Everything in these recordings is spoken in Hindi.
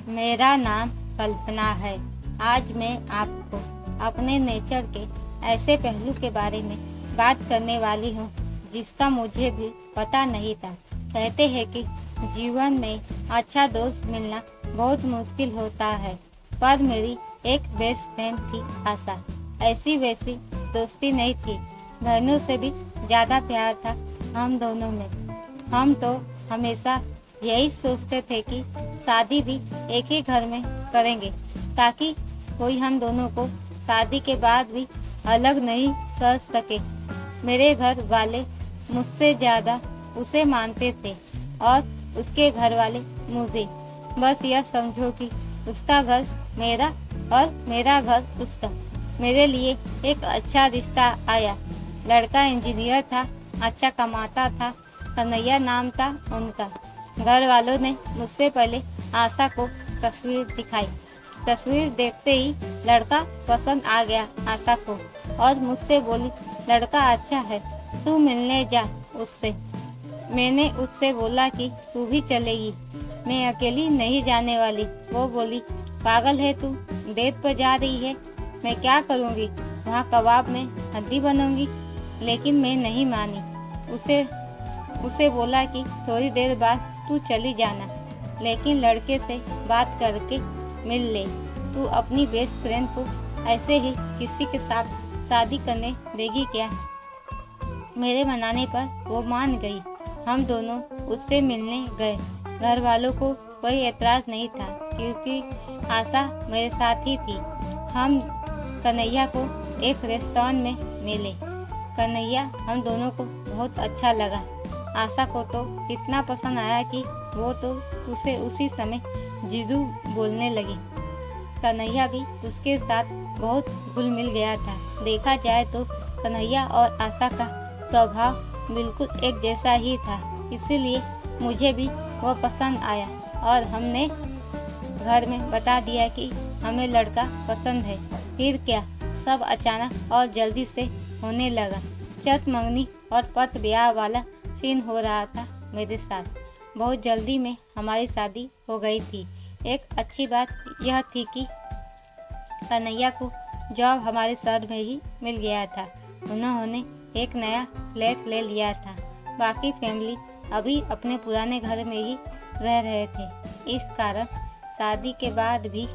मेरा नाम कल्पना है। आज मैं आपको अपने नेचर के ऐसे पहलू के बारे में बात करने वाली हूँ जिसका मुझे भी पता नहीं था। कहते हैं कि जीवन में अच्छा दोस्त मिलना बहुत मुश्किल होता है, पर मेरी एक बेस्ट फ्रेंड थी आशा। ऐसी वैसी दोस्ती नहीं थी, बहनों से भी ज़्यादा प्यार था हम दोनों में। हम तो हमेशा यही सोचते थे कि शादी भी एक ही घर में करेंगे ताकि कोई हम दोनों को शादी के बाद भी अलग नहीं कर सके। मेरे घर वाले मुझसे ज़्यादा उसे मानते थे और उसके घर वाले मुझे। बस यह समझो कि उसका घर मेरा और मेरा घर उसका। मेरे लिए एक अच्छा रिश्ता आया। लड़का इंजीनियर था, अच्छा कमाता था, कन्हैया नाम था उनका। घर वालों ने मुझसे पहले आशा को तस्वीर दिखाई। तस्वीर देखते ही लड़का पसंद आ गया आशा को और मुझसे बोली, लड़का अच्छा है, तू मिलने जा उससे। मैंने उससे बोला कि तू भी चलेगी, मैं अकेली नहीं जाने वाली। वो बोली, पागल है तू, डेट पर जा रही है, मैं क्या करूँगी, वहाँ कबाब में हड्डी बनूंगी। लेकिन मैं नहीं मानी। उसे बोला कि थोड़ी देर बाद तू चली जाना, लेकिन लड़के से बात करके मिल ले। तू अपनी बेस्ट फ्रेंड को ऐसे ही किसी के साथ शादी करने देगी क्या? मेरे मनाने पर वो मान गई। हम दोनों उससे मिलने गए। घर वालों को कोई एतराज़ नहीं था क्योंकि आशा मेरे साथ ही थी। हम कन्हैया को एक रेस्टोरेंट में मिले। कन्हैया हम दोनों को बहुत अच्छा लगा। आशा को तो इतना पसंद आया कि वो तो उसे उसी समय जीजू बोलने लगी। कन्हैया भी उसके साथ बहुत घुल मिल गया था। देखा जाए तो कन्हैया और आशा का स्वभाव बिल्कुल एक जैसा ही था, इसीलिए मुझे भी वो पसंद आया और हमने घर में बता दिया कि हमें लड़का पसंद है। फिर क्या, सब अचानक और जल्दी से होने लगा। चट मंगनी और पट ब्याह वाला सीन हो रहा था मेरे साथ। बहुत जल्दी में हमारी शादी हो गई थी। एक अच्छी बात यह थी कि कन्हैया को जॉब हमारे शहर में ही मिल गया था। उन्होंने एक नया फ्लैट ले लिया था। बाकी फैमिली अभी अपने पुराने घर में ही रह रहे थे। इस कारण शादी के बाद भी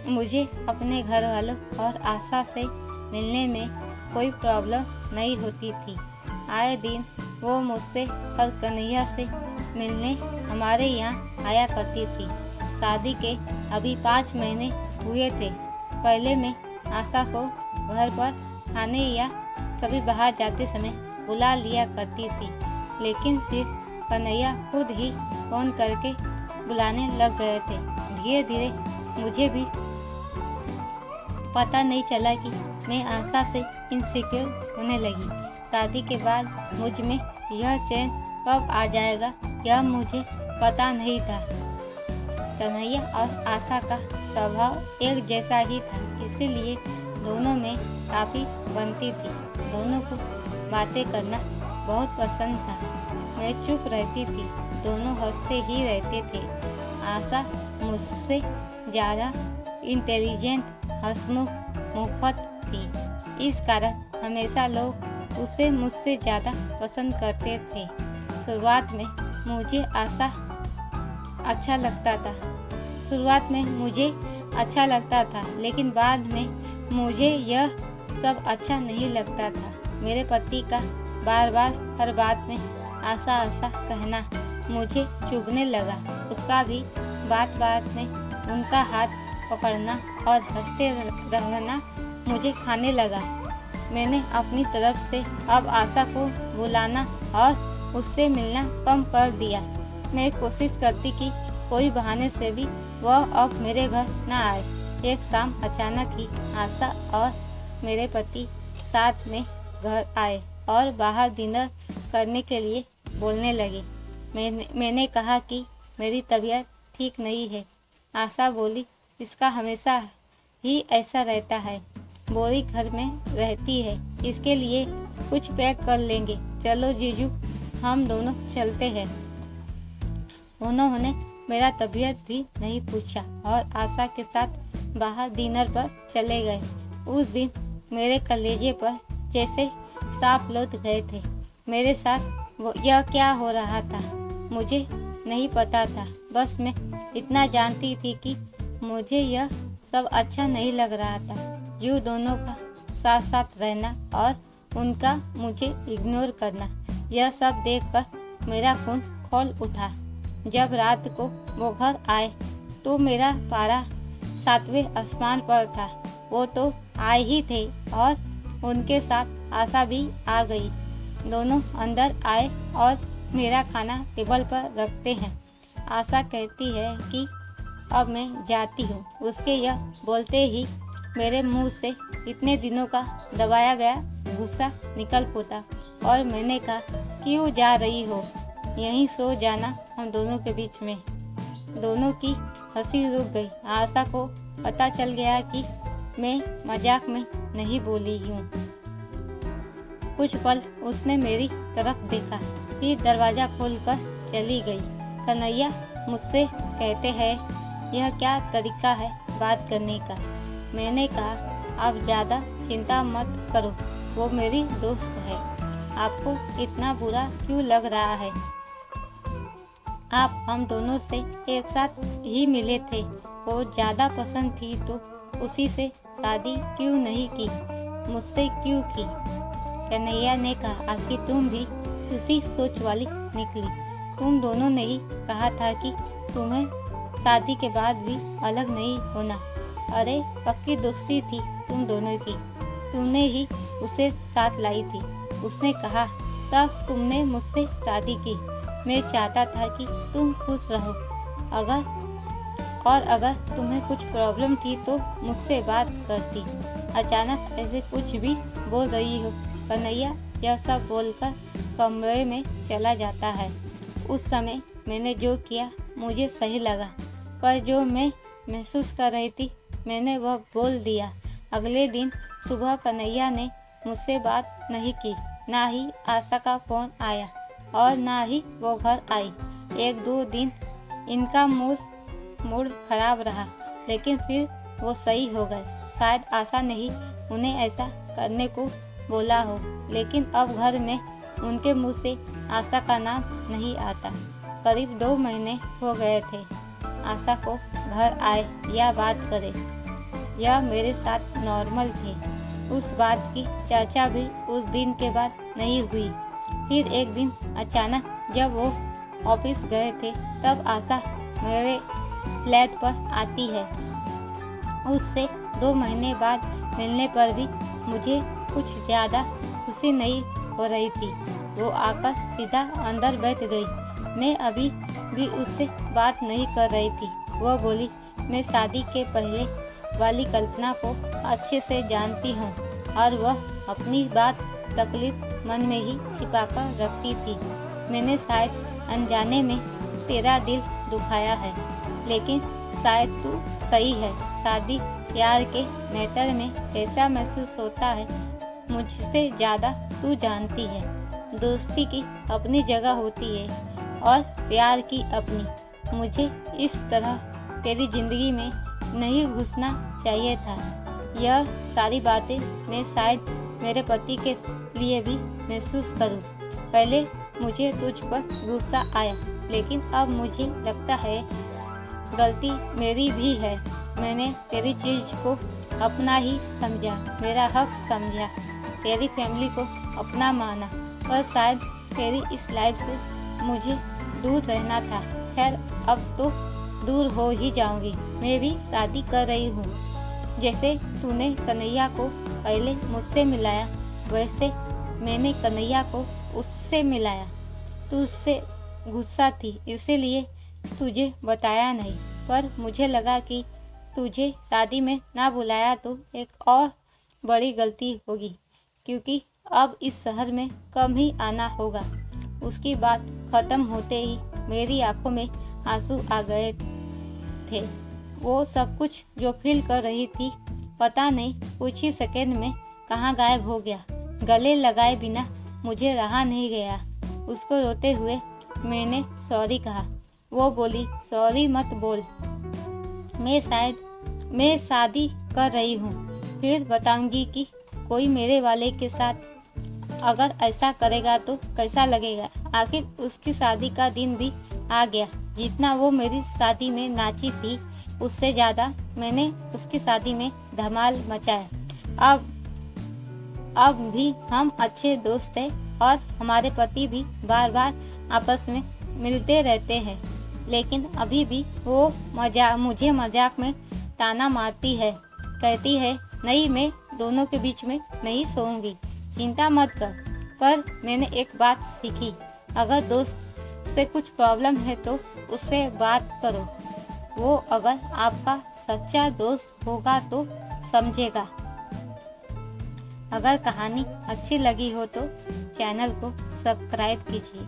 मुझे अपने घर वालों और आशा से मिलने में कोई प्रॉब्लम नहीं होती थी। आए दिन वो मुझसे और कन्हैया से मिलने हमारे यहाँ आया करती थी। शादी के अभी 5 महीने हुए थे। पहले मैं आशा को घर पर खाने या कभी बाहर जाते समय बुला लिया करती थी, लेकिन फिर कन्हैया खुद ही फ़ोन करके बुलाने लग गए थे। धीरे धीरे मुझे भी पता नहीं चला कि मैं आशा से इनसिक्योर होने लगी। शादी के बाद मुझ में यह चैन कब आ जाएगा यह मुझे पता नहीं था। कन्हैया और आशा का स्वभाव एक जैसा ही था, इसीलिए दोनों में काफ़ी बनती थी। दोनों को बातें करना बहुत पसंद था। मैं चुप रहती थी, दोनों हंसते ही रहते थे। आशा मुझसे ज़्यादा इंटेलिजेंट, हंसमुख, मुफ्त थी। इस कारण हमेशा लोग उसे मुझसे ज़्यादा पसंद करते थे। शुरुआत में मुझे अच्छा लगता था, लेकिन बाद में मुझे यह सब अच्छा नहीं लगता था। मेरे पति का बार बार हर बात में आशा आशा कहना मुझे चुभने लगा। उसका भी बात बात में उनका हाथ पकड़ना और हंसते रहना मुझे खाने लगा। मैंने अपनी तरफ से अब आशा को बुलाना और उससे मिलना कम कर दिया। मैं कोशिश करती कि कोई बहाने से भी वह अब मेरे घर न आए। एक शाम अचानक ही आशा और मेरे पति साथ में घर आए और बाहर डिनर करने के लिए बोलने लगे। मैंने कहा कि मेरी तबीयत ठीक नहीं है। आशा बोली, इसका हमेशा ही ऐसा रहता है, बोरी घर में रहती है, इसके लिए कुछ पैक कर लेंगे। चलो जीजू, हम दोनों चलते हैं। उन्होंने मेरा तबीयत भी नहीं पूछा और आशा के साथ बाहर डिनर पर चले गए। उस दिन मेरे कलेजे पर जैसे सांप लौट गए थे। मेरे साथ यह क्या हो रहा था मुझे नहीं पता था। बस मैं इतना जानती थी कि मुझे यह सब अच्छा नहीं लग रहा था। यूँ दोनों का साथ साथ रहना और उनका मुझे इग्नोर करना, यह सब देखकर मेरा खून खौल उठा। जब रात को वो घर आए तो मेरा पारा 7वें आसमान पर था। वो तो आए ही थे और उनके साथ आशा भी आ गई। दोनों अंदर आए और मेरा खाना टेबल पर रखते हैं। आशा कहती है कि अब मैं जाती हूँ। उसके यह बोलते ही मेरे मुंह से इतने दिनों का दबाया गया गुस्सा निकल पड़ा और मैंने कहा, क्यों जा रही हो? यहीं सो जाना हम दोनों के बीच में। दोनों की हंसी रुक गई। आशा को पता चल गया कि मैं मजाक में नहीं बोली हूँ। कुछ पल उसने मेरी तरफ देखा, फिर दरवाज़ा खोलकर चली गई। कन्हैया मुझसे कहते हैं, यह क्या तरीका है बात करने का? मैंने कहा, आप ज़्यादा चिंता मत करो, वो मेरी दोस्त है। आपको इतना बुरा क्यों लग रहा है? आप हम दोनों से एक साथ ही मिले थे। वो ज़्यादा पसंद थी तो उसी से शादी क्यों नहीं की? मुझसे क्यों की? कन्हैया ने कहा, आखिर तुम भी उसी सोच वाली निकली। तुम दोनों ने ही कहा था कि तुम्हें शादी के बाद भी अलग नहीं होना। अरे पक्की दोस्ती थी तुम दोनों की। तुमने ही उसे साथ लाई थी। उसने कहा, तब तुमने मुझसे शादी की। मैं चाहता था कि तुम खुश रहो। अगर तुम्हें कुछ प्रॉब्लम थी तो मुझसे बात करती। अचानक ऐसे कुछ भी बोल रही हो? कन्हैया यह सब बोलकर कमरे में चला जाता है। उस समय मैंने जो किया मुझे सही लगा, पर जो मैं महसूस कर रही थी मैंने वह बोल दिया। अगले दिन सुबह कन्हैया ने मुझसे बात नहीं की, ना ही आशा का फ़ोन आया और ना ही वो घर आई। 1-2 दिन इनका मूड खराब रहा, लेकिन फिर वो सही हो गए। शायद आशा ने ही उन्हें ऐसा करने को बोला हो, लेकिन अब घर में उनके मुंह से आशा का नाम नहीं आता। करीब 2 महीने हो गए थे आशा को घर आए या बात करे। यह मेरे साथ नॉर्मल थे। उस बात की चर्चा भी उस दिन के बाद नहीं हुई। फिर एक दिन अचानक जब वो ऑफिस गए थे तब आशा मेरे फ्लैट पर आती है। उससे 2 महीने बाद मिलने पर भी मुझे कुछ ज़्यादा खुशी नहीं हो रही थी। वो आकर सीधा अंदर बैठ गई। मैं अभी भी उससे बात नहीं कर रही थी। वह बोली, मैं शादी के पहले वाली कल्पना को अच्छे से जानती हूँ और वह अपनी बात तकलीफ मन में ही छिपाकर रखती थी। मैंने शायद अनजाने में तेरा दिल दुखाया है, लेकिन शायद तू सही है। शादी प्यार के मैटर में कैसा महसूस होता है मुझसे ज़्यादा तू जानती है। दोस्ती की अपनी जगह होती है और प्यार की अपनी। मुझे इस तरह तेरी ज़िंदगी में नहीं घुसना चाहिए था। यह सारी बातें मैं शायद मेरे पति के लिए भी महसूस करूं। पहले मुझे तुझ पर गुस्सा आया, लेकिन अब मुझे लगता है गलती मेरी भी है। मैंने तेरी चीज़ को अपना ही समझा, मेरा हक समझा, तेरी फैमिली को अपना माना, पर शायद तेरी इस लाइफ से मुझे दूर रहना था। खैर अब तो दूर हो ही जाऊंगी। मैं भी शादी कर रही हूँ। जैसे तूने कन्हैया को पहले मुझसे मिलाया, वैसे मैंने कन्हैया को उससे मिलाया। तू उससे गुस्सा थी, इसीलिए तुझे बताया नहीं, पर मुझे लगा कि तुझे शादी में ना बुलाया तो एक और बड़ी गलती होगी, क्योंकि अब इस शहर में कम ही आना होगा। उसकी बात ख़त्म होते ही मेरी आंखों में आंसू आ गए थे। वो सब कुछ जो फील कर रही थी पता नहीं कुछ ही सेकंड में कहाँ गायब हो गया। गले लगाए बिना मुझे रहा नहीं गया। उसको रोते हुए मैंने सॉरी कहा। वो बोली, सॉरी मत बोल, मैं शादी कर रही हूँ, फिर बताऊंगी कि कोई मेरे वाले के साथ अगर ऐसा करेगा तो कैसा लगेगा। आखिर उसकी शादी का दिन भी आ गया। जितना वो मेरी शादी में नाची थी, उससे ज़्यादा मैंने उसकी शादी में धमाल मचाया। अब भी हम अच्छे दोस्त हैं और हमारे पति भी बार बार आपस में मिलते रहते हैं, लेकिन अभी भी वो मुझे मजाक में ताना मारती है, कहती है नहीं, मैं दोनों के बीच में नहीं सोऊंगी, चिंता मत कर। पर मैंने एक बात सीखी, अगर दोस्त से कुछ प्रॉब्लम है तो उससे बात करो, वो अगर आपका सच्चा दोस्त होगा तो समझेगा। अगर कहानी अच्छी लगी हो तो चैनल को सब्सक्राइब कीजिए।